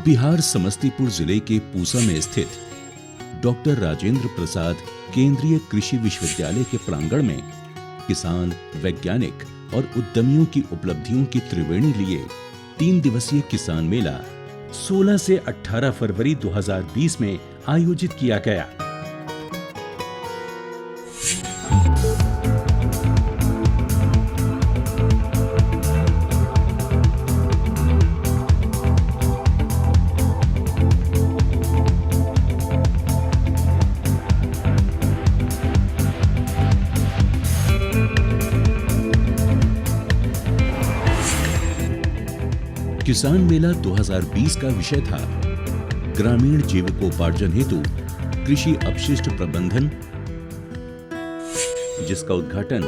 बिहार समस्तीपुर जिले के पूसा में स्थित डॉक्टर राजेंद्र प्रसाद केंद्रीय कृषि विश्वविद्यालय के प्रांगण में किसान, वैज्ञानिक और उद्यमियों की उपलब्धियों की त्रिवेणी लिए 3 दिवसीय किसान मेला 16 से 18 फरवरी 2020 में आयोजित किया गया। किसान मेला 2020 का विषय था ग्रामीण जीविकोपार्जन हेतु कृषि अपशिष्ट प्रबंधन, जिसका उद्घाटन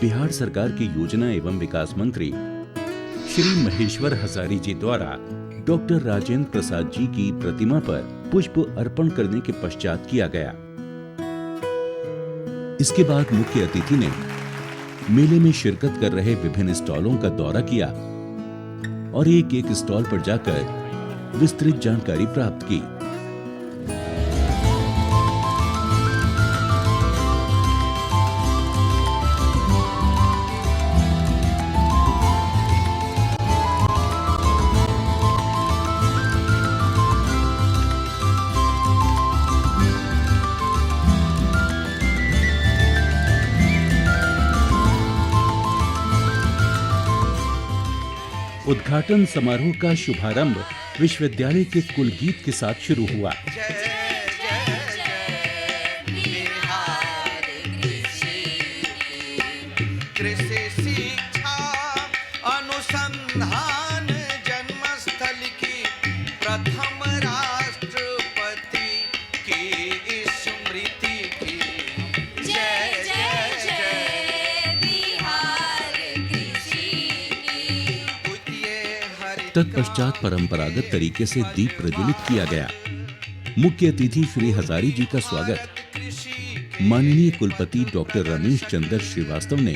बिहार सरकार के योजना एवं विकास मंत्री श्री महेश्वर हजारी जी द्वारा डॉक्टर राजेंद्र प्रसाद जी की प्रतिमा पर पुष्प अर्पण करने के पश्चात किया गया। इसके बाद मुख्य अतिथि ने मेले में शिरकत कर रहे विभिन्न स्टॉलों का दौरा किया और एक एक स्टॉल पर जाकर विस्तृत जानकारी प्राप्त की। उद्घाटन समारोह का शुभारंभ विश्वविद्यालय के कुल गीत के साथ शुरू हुआ। कृषि शिक्षा अनुसंधान जन्मस्थल की प्रथम राष्ट्रपति की स्मृति की जय जय जय बिहार कृषि की। तत्पश्चात परंपरागत तरीके से दीप प्रज्वलित किया गया। मुख्य अतिथि श्री हजारी जी का स्वागत माननीय कुलपति डॉक्टर रमेश चंद्र श्रीवास्तव ने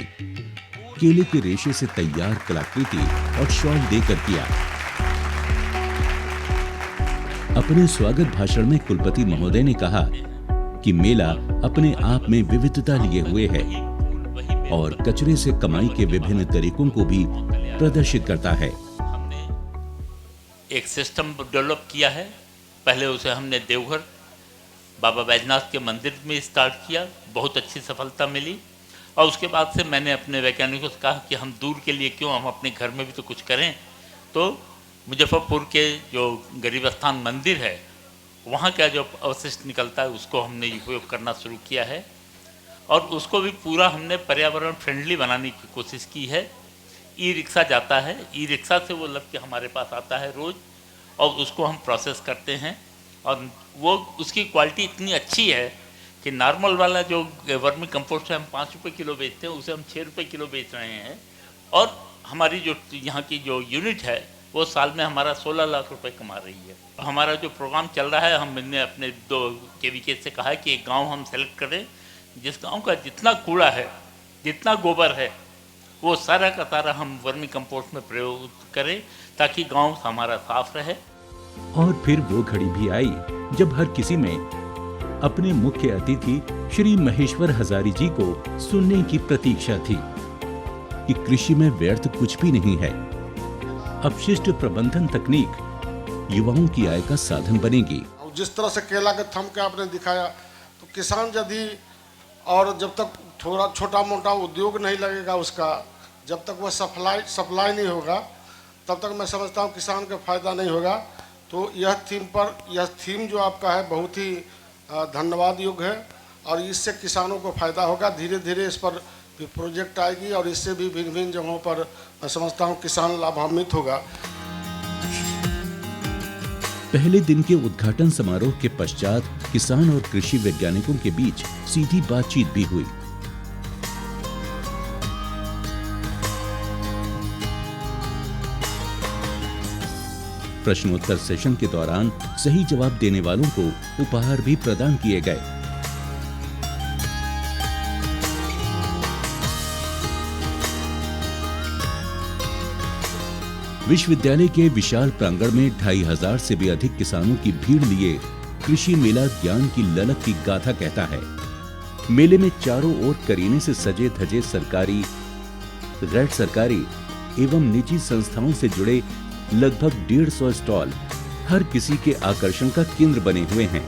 केले के रेशे से तैयार कलाकृति और शॉल देकर किया। अपने स्वागत भाषण में कुलपति महोदय ने कहा कि मेला अपने आप में विविधता लिए हुए है और कचरे से कमाई के विभिन्न तरीकों को भी प्रदर्शित करता है। एक सिस्टम डेवलप किया है। पहले उसे हमने देवघर बाबा बैजनाथ के मंदिर में स्टार्ट किया, बहुत अच्छी सफलता मिली। और उसके बाद से मैंने अपने वैज्ञानिकों से कहा कि हम दूर के लिए क्यों, हम अपने घर में भी तो कुछ करें। तो मुजफ्फरपुर के जो गरीब स्थान मंदिर है, वहाँ का जो अवशिष्ट निकलता है उसको हमने उपयोग करना शुरू किया है और उसको भी पूरा हमने पर्यावरण फ्रेंडली बनाने की कोशिश की है। ई रिक्शा जाता है, ई रिक्शा से वो लग के हमारे पास आता है रोज़ और उसको हम प्रोसेस करते हैं और वो उसकी क्वालिटी इतनी अच्छी है कि नॉर्मल वाला जो वर्मी कंपोस्ट है हम 5 रुपये किलो बेचते हैं, उसे हम 6 रुपये किलो बेच रहे हैं। और हमारी जो यहाँ की जो यूनिट है वो साल में हमारा 16 लाख रुपए कमा रही है। हमारा जो प्रोग्राम चल रहा है, हमने अपने 2 KVK से कहा है कि एक गाँव हम सेलेक्ट करें जिस गाँव का जितना कूड़ा है, जितना गोबर है, वो सारा का सारा हम वर्मी कंपोस्ट में प्रयोग करें ताकि गांव हमारा साफ रहे। और फिर वो घड़ी भी आई जब हर किसी में अपने मुख्य अतिथि श्री महेश्वर हजारी जी को सुनने की प्रतीक्षा थी कि कृषि में व्यर्थ कुछ भी नहीं है। अपशिष्ट प्रबंधन तकनीक युवाओं की आय का साधन बनेगी। जिस तरह से केला के थम के आपने दिखाया, तो किसान यदि और जब तक थोड़ा छोटा मोटा उद्योग नहीं लगेगा उसका, जब तक वह सप्लाई नहीं होगा, तब तक मैं समझता हूँ किसान का फायदा नहीं होगा। तो यह थीम जो आपका है बहुत ही धन्यवाद योग्य है और इससे किसानों को फायदा होगा। धीरे धीरे इस पर भी प्रोजेक्ट आएगी और इससे भी भिन्न भिन्न जगहों पर मैं समझता हूँ किसान लाभान्वित होगा। पहले दिन के उद्घाटन समारोह के पश्चात किसान और कृषि वैज्ञानिकों के बीच सीधी बातचीत भी हुई। प्रश्नोत्तर सेशन के दौरान सही जवाब देने वालों को उपहार भी प्रदान किए गए। विश्वविद्यालय के विशाल प्रांगण में 2500 से भी अधिक किसानों की भीड़ लिए कृषि मेला ज्ञान की ललक की गाथा कहता है। मेले में चारों ओर करीने से सजे धजे सरकारी, गैर सरकारी एवं निजी संस्थाओं से जुड़े लगभग 150 स्टॉल हर किसी के आकर्षण का केंद्र बने हुए हैं।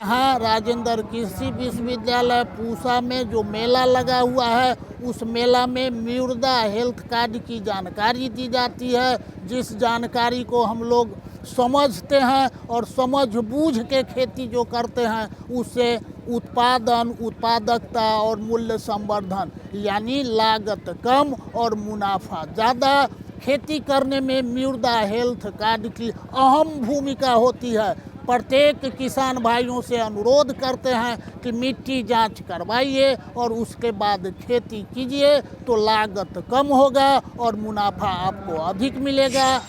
हाँ, राजेंद्र कृषि विश्वविद्यालय पूसा में जो मेला लगा हुआ है, उस मेला में मृदा हेल्थ कार्ड की जानकारी दी जाती है, जिस जानकारी को हम लोग समझते हैं और समझ बूझ के खेती जो करते हैं, उससे उत्पादन, उत्पादकता और मूल्य संवर्धन यानी लागत कम और मुनाफा ज़्यादा खेती करने में मृदा हेल्थ कार्ड की अहम भूमिका होती है। प्रत्येक किसान भाइयों से अनुरोध करते हैं कि मिट्टी जांच करवाइए और उसके बाद खेती कीजिए, तो लागत कम होगा और मुनाफा आपको अधिक मिलेगा।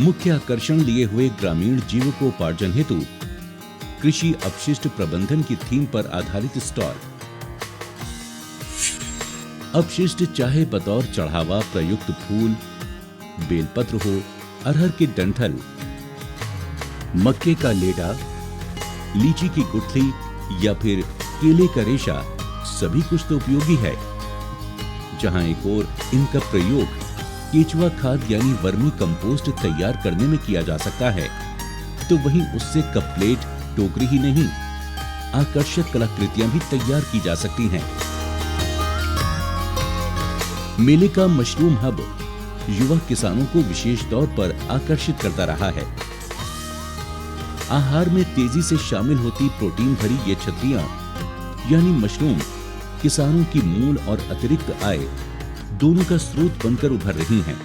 मुख्य आकर्षण लिए हुए ग्रामीण जीविकोपार्जन हेतु कृषि अपशिष्ट प्रबंधन की थीम पर आधारित स्टॉल। अपशिष्ट चाहे बतौर चढ़ावा प्रयुक्त फूल, बेलपत्र हो, अरहर के डंठल, मक्के का लेडा, लीची की गुठली या फिर केले का रेशा, सभी कुछ तो उपयोगी है। जहां एक ओर इनका प्रयोग केचुआ खाद यानी वर्मी कंपोस्ट तैयार करने में किया जा सकता है, तो वहीं उससे कप प्लेट, टोकरी ही नहीं, आकर्षक कलाकृतियां भी तैयार की जा सकती हैं। मेले का मशरूम हब युवा किसानों को विशेष तौर पर आकर्षित करता रहा है। आहार में तेजी से शामिल होती प्रोटीन भरी ये छतरियां यानी मशरूम किसानों की मूल और अतिरिक्त आय दोनों का स्रोत बनकर उभर रही हैं।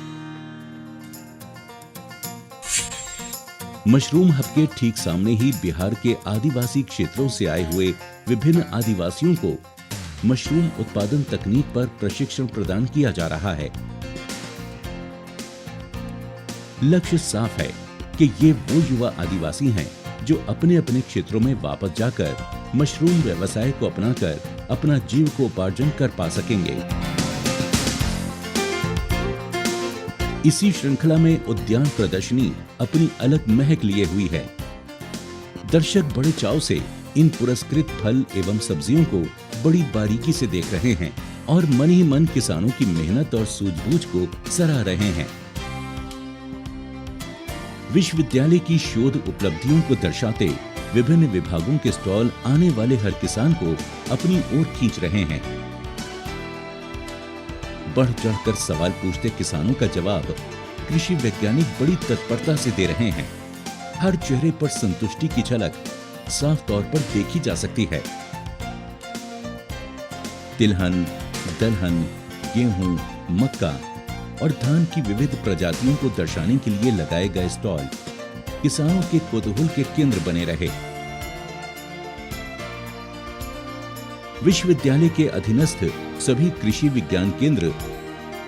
मशरूम हब के ठीक सामने ही बिहार के आदिवासी क्षेत्रों से आए हुए विभिन्न आदिवासियों को मशरूम उत्पादन तकनीक पर प्रशिक्षण प्रदान किया जा रहा है। लक्ष्य साफ है कि ये वो युवा आदिवासी हैं जो अपने अपने क्षेत्रों में वापस जाकर मशरूम व्यवसाय को अपनाकर अपना जीविकोपार्जन कर पा सकेंगे। इसी श्रृंखला में उद्यान प्रदर्शनी अपनी अलग महक लिए हुई है। दर्शक बड़े चाव से इन पुरस्कृत फल एवं सब्जियों को बड़ी बारीकी से देख रहे हैं और मन ही मन किसानों की मेहनत और सूझबूझ को सराह रहे हैं। विश्वविद्यालय की शोध उपलब्धियों को दर्शाते विभिन्न विभागों के स्टॉल आने वाले हर किसान को अपनी ओर खींच रहे हैं। बढ़ चढ़कर सवाल पूछते किसानों का जवाब कृषि वैज्ञानिक बड़ी तत्परता से दे रहे हैं। हर चेहरे पर संतुष्टि की झलक साफ तौर पर देखी जा सकती है। तिलहन, दलहन, गेहूं, मक्का और धान की विविध प्रजातियों को दर्शाने के लिए लगाए गए स्टॉल किसानों के कौतूहल के केंद्र बने रहे। विश्वविद्यालय के अधीनस्थ सभी कृषि विज्ञान केंद्र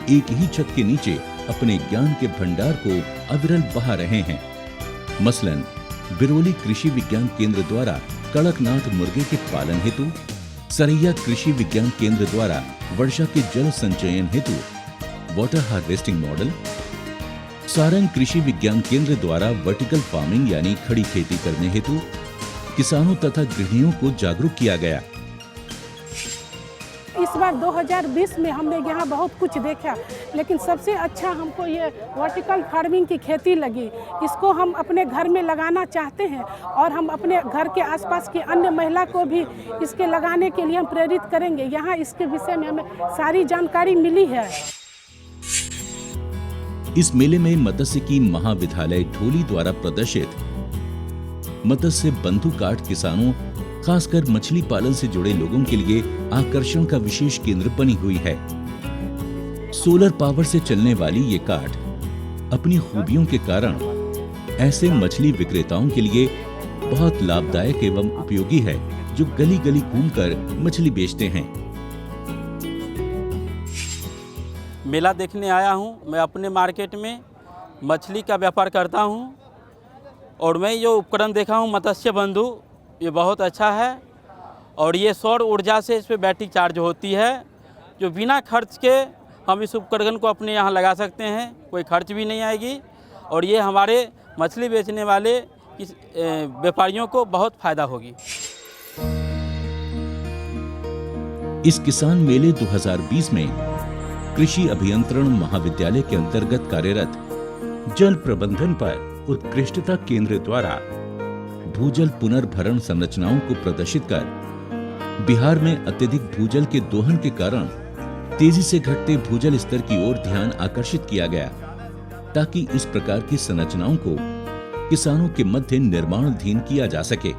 एक ही छत के नीचे अपने ज्ञान के भंडार को अविरल बहा रहे हैं। मसलन बिरोली कृषि विज्ञान केंद्र द्वारा कड़कनाथ मुर्गे के पालन हेतु, सरैया कृषि विज्ञान केंद्र द्वारा वर्षा के जल संचयन हेतु वाटर हार्वेस्टिंग मॉडल, सारंग कृषि विज्ञान केंद्र द्वारा वर्टिकल फार्मिंग यानी खड़ी खेती करने हेतु किसानों तथा गृहिणियों को जागरूक किया गया। इस बार 2020 में हमने यहाँ बहुत कुछ देखा, लेकिन सबसे अच्छा हमको ये वर्टिकल फार्मिंग की खेती लगी। इसको हम अपने घर में लगाना चाहते हैं और हम अपने घर के आसपास की अन्य महिला को भी इसके लगाने के लिए हम प्रेरित करेंगे। यहाँ इसके विषय में हमें सारी जानकारी मिली है। इस मेले में मत्स्य की महाविद्यालय ढोली द्वारा प्रदर्शित मत्स्य बंधु काट किसानों, खासकर मछली पालन से जुड़े लोगों के लिए आकर्षण का विशेष केंद्र बनी हुई है। सोलर पावर से चलने वाली ये काट अपनी खूबियों के कारण ऐसे मछली विक्रेताओं के लिए बहुत लाभदायक एवं उपयोगी है जो गली गली घूमकर मछली बेचते हैं। मेला देखने आया हूँ। मैं अपने मार्केट में मछली का व्यापार करता हूँ और मैं जो उपकरण देखा हूँ मत्स्य बंधु, ये बहुत अच्छा है और ये सौर ऊर्जा से इस पर बैटरी चार्ज होती है जो बिना खर्च के हम इस उपकरण को अपने यहाँ लगा सकते हैं, कोई खर्च भी नहीं आएगी और ये हमारे मछली बेचने वाले व्यापारियों को बहुत फ़ायदा होगी। इस किसान मेले 2020 में कृषि अभियंत्रण महाविद्यालय के अंतर्गत कार्यरत जल प्रबंधन पर उत्कृष्टता केंद्र द्वारा भूजल पुनर्भरण संरचनाओं को प्रदर्शित कर बिहार में अत्यधिक भूजल के दोहन के कारण तेजी से घटते भूजल स्तर की ओर ध्यान आकर्षित किया गया, ताकि इस प्रकार की संरचनाओं को किसानों के मध्य निर्माणाधीन किया जा सके।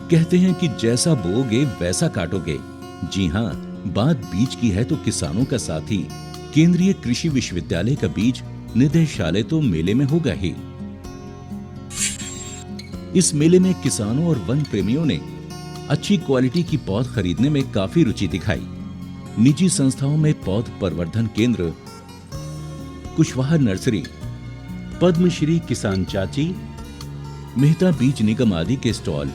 कहते हैं कि जैसा बोओगे वैसा काटोगे। जी हाँ, बात बीज की है तो किसानों का साथी केंद्रीय कृषि विश्वविद्यालय का बीज निदेशालय तो मेले में होगा ही। इस मेले में किसानों और वन प्रेमियों ने अच्छी क्वालिटी की पौध खरीदने में काफी रुचि दिखाई। निजी संस्थाओं में पौध प्रवर्धन केंद्र, कुशवाहा नर्सरी, पद्मश्री किसान चाची, मेहता बीज निगम आदि के स्टॉल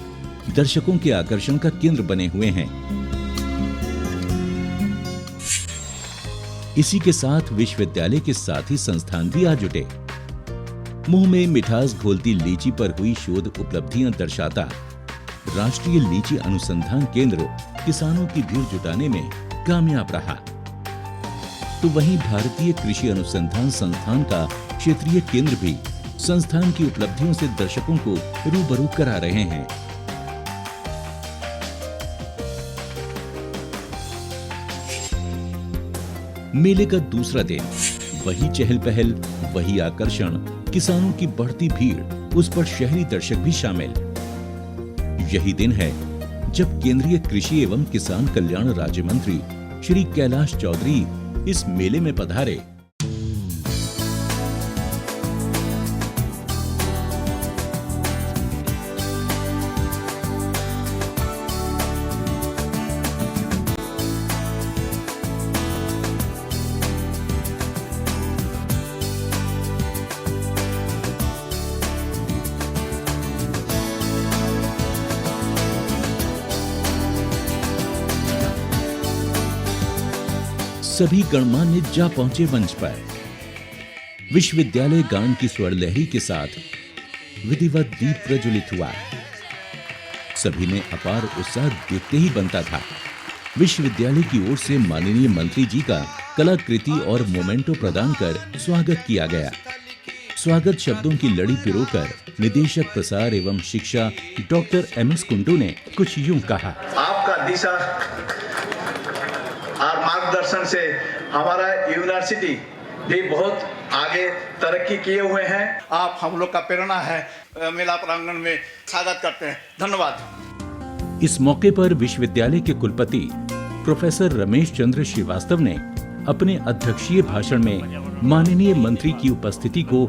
दर्शकों के आकर्षण का केंद्र बने हुए हैं। इसी के साथ विश्वविद्यालय के साथी संस्थान भी आ जुटे। मुंह में मिठास घोलती लीची पर हुई शोध उपलब्धियां दर्शाता राष्ट्रीय लीची अनुसंधान केंद्र किसानों की भीड़ जुटाने में कामयाब रहा। तो वहीं भारतीय कृषि अनुसंधान संस्थान का क्षेत्रीय केंद्र भी संस्थान की उपलब्धियों से दर्शकों को रूबरू करा रहे हैं। मेले का दूसरा दिन, वही चहल पहल, वही आकर्षण, किसानों की बढ़ती भीड़, उस पर शहरी दर्शक भी शामिल। यही दिन है जब केंद्रीय कृषि एवं किसान कल्याण राज्य मंत्री श्री कैलाश चौधरी इस मेले में पधारे। सभी गणमान्य जा पहुंचे मंच पर। विश्वविद्यालय गान की स्वर लहरी के साथ विधिवत दीप प्रज्वलित हुआ। सभी में अपार उत्साह देखते ही बनता था। विश्वविद्यालय की ओर से माननीय मंत्री जी का कलाकृति और मोमेंटो प्रदान कर स्वागत किया गया। स्वागत शब्दों की लड़ी पिरोकर निदेशक प्रसार एवं शिक्षा डॉक्टर MS कुंडू ने कुछ यूं कहा। आपका दिशा और मार्गदर्शन से हमारा यूनिवर्सिटी भी बहुत आगे तरक्की किए हुए हैं। आप हम लोग का प्रेरणा है। मेला प्रांगण में स्वागत करते हैं। धन्यवाद। इस मौके पर विश्वविद्यालय के कुलपति प्रोफेसर रमेश चंद्र श्रीवास्तव ने अपने अध्यक्षीय भाषण में माननीय मंत्री की उपस्थिति को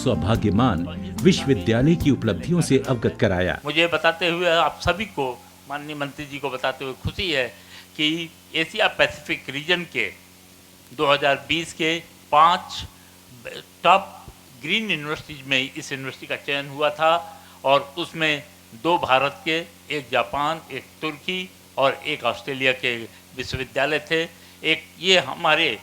सौभाग्यमान विश्वविद्यालय की उपलब्धियों से अवगत कराया। मुझे बताते हुए आप सभी को, माननीय मंत्री जी को बताते हुए खुशी है कि एशिया पैसिफिक रीजन के 2020 के 5 टॉप ग्रीन यूनिवर्सिटीज में इस यूनिवर्सिटी का चयन हुआ था और उसमें 2 भारत के, 1 जापान, 1 तुर्की और 1 ऑस्ट्रेलिया के विश्वविद्यालय थे। एक ये हमारे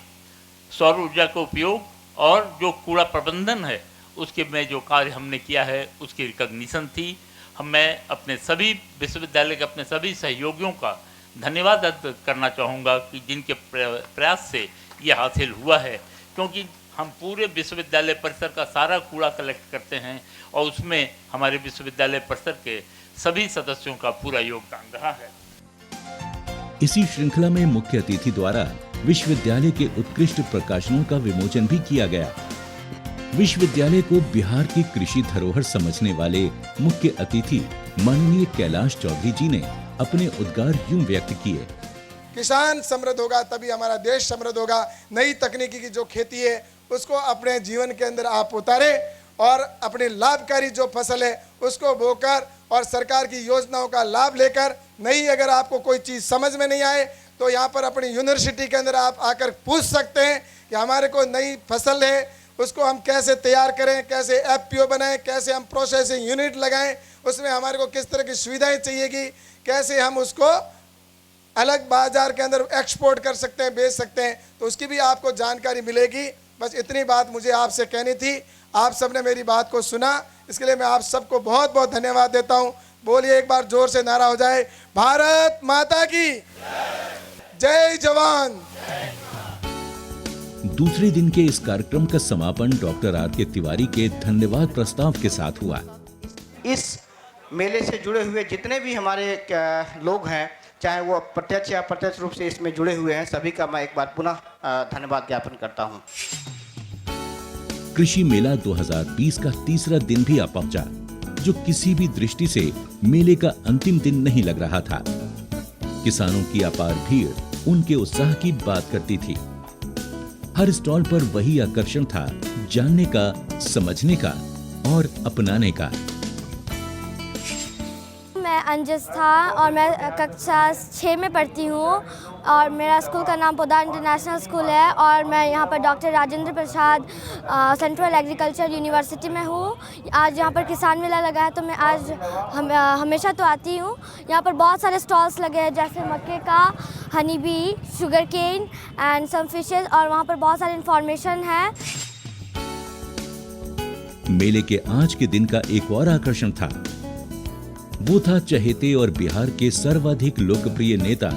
सौर ऊर्जा का उपयोग और जो कूड़ा प्रबंधन है उसके में जो कार्य हमने किया है उसकी रिकॉग्निशन थी। मैं अपने सभी विश्वविद्यालय के अपने सभी सहयोगियों का धन्यवाद करना चाहूँगा कि जिनके प्रयास से ये हासिल हुआ है, क्योंकि हम पूरे विश्वविद्यालय परिसर का सारा कूड़ा कलेक्ट करते हैं और उसमें हमारे विश्वविद्यालय परिसर के सभी सदस्यों का पूरा योगदान रहा है। इसी श्रृंखला में मुख्य अतिथि द्वारा विश्वविद्यालय के उत्कृष्ट प्रकाशनों का विमोचन भी किया गया। विश्वविद्यालय को बिहार की कृषि धरोहर समझने वाले मुख्य अतिथि माननीय कैलाश चौधरी जी ने अपने उद्गार यूं व्यक्त किए। किसान समृद्ध होगा तभी हमारा देश समृद्ध होगा। नई तकनीकी की जो खेती है उसको अपने जीवन के अंदर आप उतारे और अपने लाभकारी जो फसल है उसको बोकर और सरकार की योजनाओं का लाभ लेकर, नहीं अगर आपको कोई चीज़ समझ में नहीं आए तो यहाँ पर अपनी यूनिवर्सिटी के अंदर आप आकर पूछ सकते हैं कि हमारे को नई फसल है उसको हम कैसे तैयार करें, कैसे FPO बनाएं, कैसे हम प्रोसेसिंग यूनिट लगाएं, उसमें हमारे को किस तरह की सुविधाएं चाहिएगी, कैसे हम उसको अलग बाजार के अंदर एक्सपोर्ट कर सकते हैं, बेच सकते हैं, तो उसकी भी आपको जानकारी मिलेगी। बस इतनी बात मुझे आपसे कहनी थी। आप सबने मेरी बात को सुना, इसके लिए मैं आप सबको बहुत बहुत धन्यवाद देता हूँ। बोलिए एक बार जोर से नारा हो जाए, भारत माता की जय जवान। दूसरे दिन के इस कार्यक्रम का समापन डॉक्टर आर के तिवारी के धन्यवाद प्रस्ताव के साथ हुआ। इस मेले से जुड़े हुए जितने भी हमारे लोग हैं, चाहे वो प्रत्यक्ष या अप्रत्यक्ष रूप से इसमें जुड़े हुए हैं, सभी का मैं एक बार पुनः धन्यवाद ज्ञापन करता हूं। कृषि मेला 2020 का तीसरा दिन भी आ पहुंचा, जो किसी भी दृष्टि से मेले का अंतिम दिन नहीं लग रहा था। किसानों की अपार भीड़ उनके उत्साह की बात करती थी। हर स्टॉल पर वही आकर्षण था, जानने का, समझने का और अपनाने का। मैं अंजस था और मैं कक्षा 6 में पढ़ती हूँ और मेरा स्कूल का नाम पोदार इंटरनेशनल स्कूल है और मैं यहाँ पर doctor Rajendra Prasad central agriculture university में हूँ। आज यहाँ पर किसान मेला लगा है तो मैं आज हमेशा तो आती हूँ। यहाँ पर बहुत सारे स्टॉल्स लगे हैं, जैसे मक्के का, honey bee, sugar cane and some fishes, और वहाँ पर बहुत सारी इंफॉर्मेशन है। मेले के आज के दिन का एक और आकर्षण था, वो था चहेते और बिहार के सर्वाधिक लोकप्रिय नेता,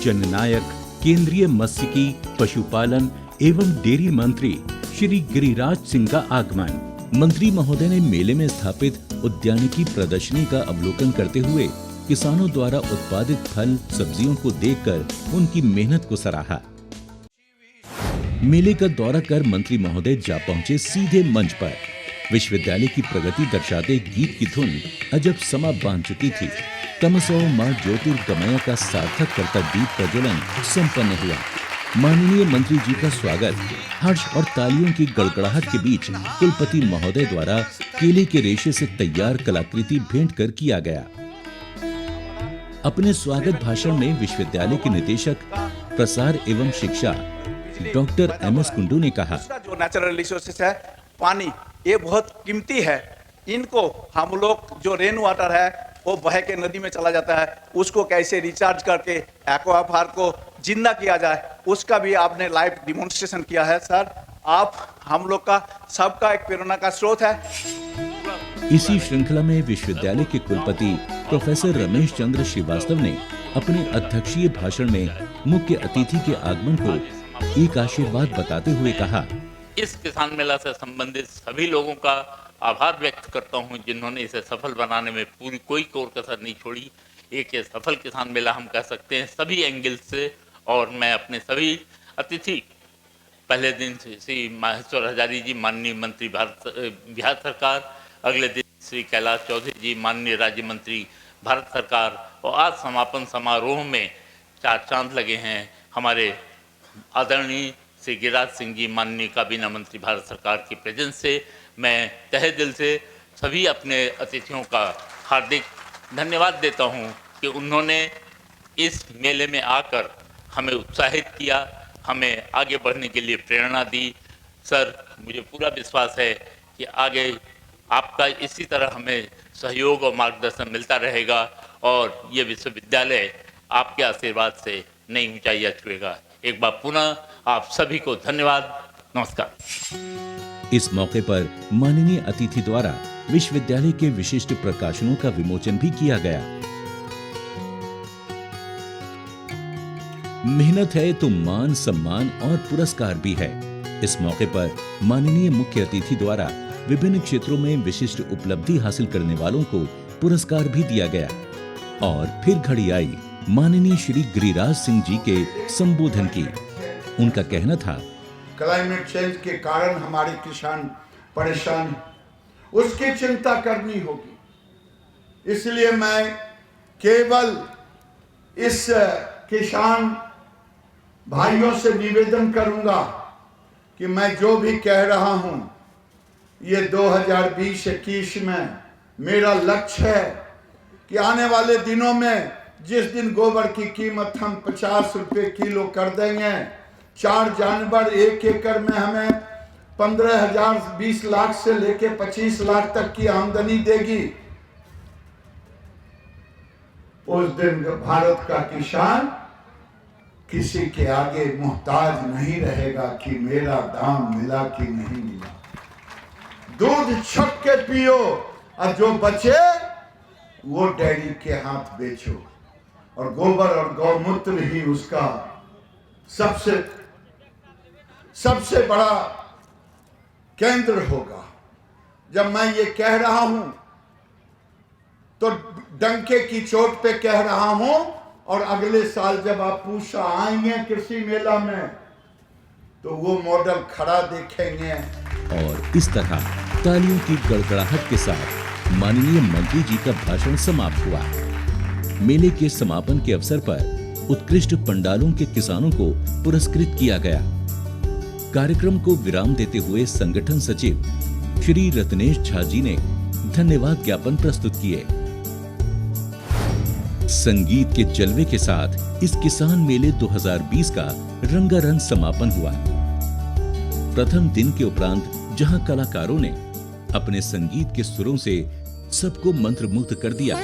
जननायक, केंद्रीय मत्स्यिकी, पशुपालन एवं डेयरी मंत्री श्री गिरिराज सिंह का आगमन। मंत्री महोदय ने मेले में स्थापित उद्यानिकी प्रदर्शनी का अवलोकन करते हुए किसानों द्वारा उत्पादित फल सब्जियों को देखकर उनकी मेहनत को सराहा। मेले का दौरा कर मंत्री महोदय जा पहुंचे सीधे मंच पर। विश्वविद्यालय की प्रगति दर्शाते गीत की धुन अजब समा बांध चुकी थी। तमसो मां ज्योतिर्गमय का सार्थक करता दीप प्रज्वलन संपन्न हुआ। माननीय मंत्री जी का स्वागत हर्ष और तालियों की गड़गड़ाहट के बीच कुलपति महोदय द्वारा केले के रेशे से तैयार कलाकृति भेंट कर किया गया। अपने स्वागत भाषण में विश्वविद्यालय के निदेशक प्रसार एवं शिक्षा डॉक्टर MS कुंडू ने कहा, जो नेचुरल रिसोर्सेस है, पानी, ये बहुत कीमती है। इनको हम लोग जो रेन वाटर है वो बह के नदी में चला जाता है, उसको कैसे रिचार्ज करके एक्वा फार्म को जिंदा किया जाए, उसका भी आपने लाइव डिमॉन्स्ट्रेशन किया है। सर, आप हम लोग का सबका एक प्रेरणा का स्रोत है। इसी श्रृंखला में विश्वविद्यालय के कुलपति प्रोफेसर रमेश चंद्र श्रीवास्तव ने अपने अध्यक्षीय भाषण में मुख्य अतिथि के आगमन को एक आशीर्वाद बताते हुए कहा, इस किसान मेला से संबंधित सभी लोगों का आभार व्यक्त करता हूं, जिन्होंने इसे सफल बनाने में पूरी कोई कोर कसर नहीं छोड़ी। एक ये सफल किसान मेला हम कह सकते हैं सभी एंगल से। और मैं अपने सभी अतिथि, पहले दिन श्री माहेश्वर हजारी जी, माननीय मंत्री बिहार सरकार, अगले दिन श्री कैलाश चौधरी जी, माननीय राज्य मंत्री भारत सरकार, और आज समापन समारोह में चार चांद लगे हैं हमारे आदरणीय श्री गिरिराज सिंह जी, माननीय काबीना मंत्री भारत सरकार की प्रेजेंस से। मैं तहे दिल से सभी अपने अतिथियों का हार्दिक धन्यवाद देता हूं कि उन्होंने इस मेले में आकर हमें उत्साहित किया, हमें आगे बढ़ने के लिए प्रेरणा दी। सर, मुझे पूरा विश्वास है कि आगे आपका इसी तरह हमें सहयोग और मार्गदर्शन मिलता रहेगा और ये विश्वविद्यालय आपके आशीर्वाद से नई ऊंचाइयां छुएगा। एक बार पुनः आप सभी को धन्यवाद, नमस्कार। इस मौके पर माननीय अतिथि द्वारा विश्वविद्यालय के विशिष्ट प्रकाशनों का विमोचन भी किया गया। मेहनत है तो मान, सम्मान और पुरस्कार भी है। इस मौके पर माननीय मुख्य अतिथि द्वारा विभिन्न क्षेत्रों में विशिष्ट उपलब्धि हासिल करने वालों को पुरस्कार भी दिया गया। और फिर घड़ी आई माननीय श्री गिरिराज सिंह जी के संबोधन की। उनका कहना था, क्लाइमेट चेंज के कारण हमारे किसान परेशान हैं, उसकी चिंता करनी होगी। इसलिए मैं केवल इस किसान भाइयों से निवेदन करूंगा कि मैं जो भी कह रहा हूं, ये 2020-21 में मेरा लक्ष्य है कि आने वाले दिनों में जिस दिन गोबर की कीमत हम 50 रुपए किलो कर देंगे, 4 जानवर 1 एकड़ में हमें 15,000 20 लाख से लेके 25 लाख तक की आमदनी देगी। उस दिन भारत का किसान किसी के आगे मोहताज नहीं रहेगा कि मेरा दाम मिला कि नहीं मिला। दूध छक के पियो और जो बचे वो डेयरी के हाथ बेचो, और गोबर और गौमूत्र ही उसका सबसे बड़ा केंद्र होगा। जब मैं ये कह रहा हूं तो डंके की चोट पे कह रहा हूं, और अगले साल जब आप पूसा आएंगे कृषि मेला में तो वो मॉडल खड़ा देखेंगे। और इस तरह तालियों की गड़गड़ाहट के साथ माननीय मंत्री जी का भाषण समाप्त हुआ। मेले के समापन के अवसर पर उत्कृष्ट पंडालों के किसानों को पुरस्कृत किया गया। कार्यक्रम को विराम देते हुए संगठन सचिव श्री रत्नेश झा जी ने धन्यवाद ज्ञापन प्रस्तुत किए। संगीत के जलवे के साथ इस किसान मेले 2020 का रंगारंग समापन हुआ। प्रथम दिन के उपरांत जहां कलाकारों ने अपने संगीत के सुरों से सबको मंत्रमुग्ध कर दिया,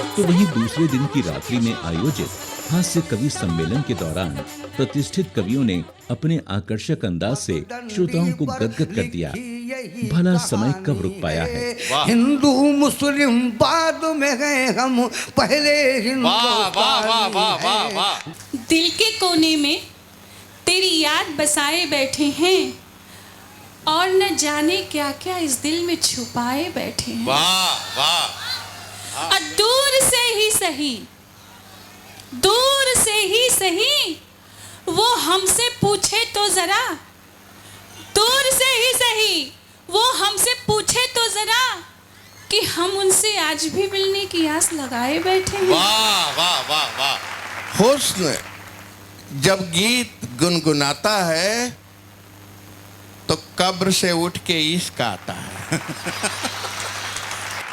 तो वहीं दूसरे दिन की रात्रि में आयोजित हास्य कवि सम्मेलन के दौरान प्रतिष्ठित कवियों ने अपने आकर्षक अंदाज से श्रोताओं को गदगद कर दिया। भला समय कब रुक पाया है। हिंदू मुस्लिम बाद में गए हम, पहले दिल के कोने में तेरी याद बसाए बैठे हैं, और न जाने क्या क्या इस दिल में छुपाए बैठे हैं। वाह वाह। और दूर से ही सही वो हमसे पूछे तो जरा, दूर से ही सही वो हमसे पूछे तो जरा, कि हम उनसे आज भी मिलने की आस लगाए बैठे हैं। वाह वाह वाह वाह। हुस्न जब गीत गुनगुनाता है तो कब्र से उठ के इश्क आता है।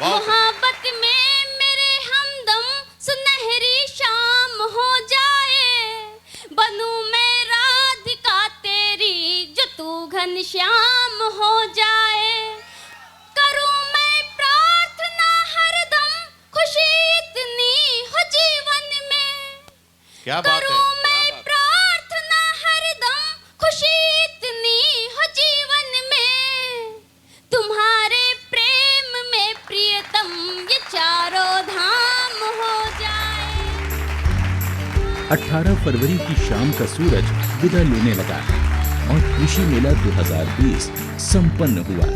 मोहब्बत में मेरे हमदम सुनहरी शाम हो जाए, बनूं मैं राधिका तेरी जो तू घनश्याम हो जाए, करूं मैं प्रार्थना हरदम खुशी इतनी हो जीवन में। क्या बात है। करूं मैं प्रार्थना हरदम खुशी इतनी हो जीवन में, तुम्हारे प्रेम में प्रियतम ये चारों धाम हो जाए। 18 फरवरी की शाम का सूरज विदा लेने लगा और कृषि मेला 2020 संपन्न हुआ।